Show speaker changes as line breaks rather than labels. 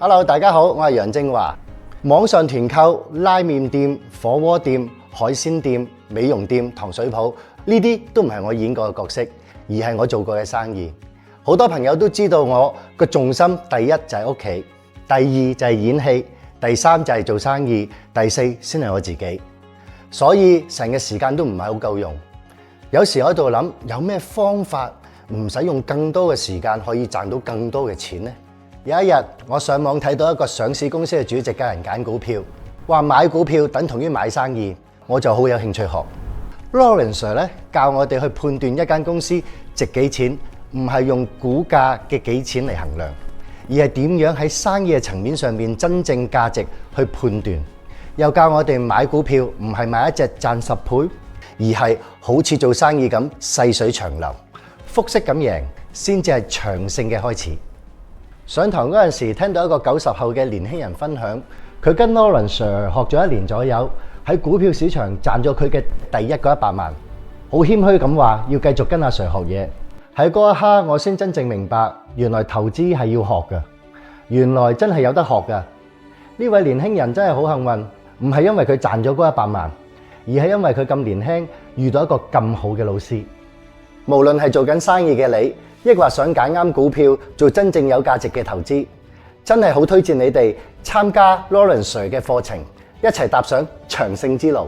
Hello， 大家好，我係楊正華。網上團購、拉麵店、火鍋店、海鮮店、美容店、糖水鋪，呢啲都唔係我演過嘅角色，而係我做過嘅生意。好多朋友都知道我個重心，第一就係屋企，第二就係演戲，第三就係做生意，第四先係我自己。所以成個時間都唔係好夠用。有時我喺度諗，有咩方法唔使用更多嘅時間可以賺到更多嘅錢呢？有一日，我上網睇到一個上市公司嘅主席教人揀股票，話買股票等同於買生意，我就好有興趣學。Lawrence Sir 咧教我哋去判斷一間公司值幾錢，唔係用股價嘅幾錢嚟衡量，而係點樣喺生意嘅層面上面真正價值去判斷。又教我哋買股票唔係買一隻賺10倍，而係好似做生意咁細水長流，複式咁贏先至係長勝嘅開始。上堂嗰陣時，聽到一個90後嘅年輕人分享，佢跟 Lawrence Sir 學咗1年左右，喺股票市場賺咗佢嘅第一個100萬。好謙虛咁話，要繼續跟阿 Sir 學嘢。喺嗰一刻，我先真正明白，原來投資係要學㗎，原來真係有得學㗎。呢位年輕人真係好幸運，唔係因為佢賺咗嗰100萬，而係因為佢咁年輕，遇到一個咁好嘅老師。無論係做緊生意嘅你，抑或想揀啱股票做真正有價值嘅投資，真係好推薦你哋參加 Lawrence Sir 嘅課程，一齊踏上長勝之路。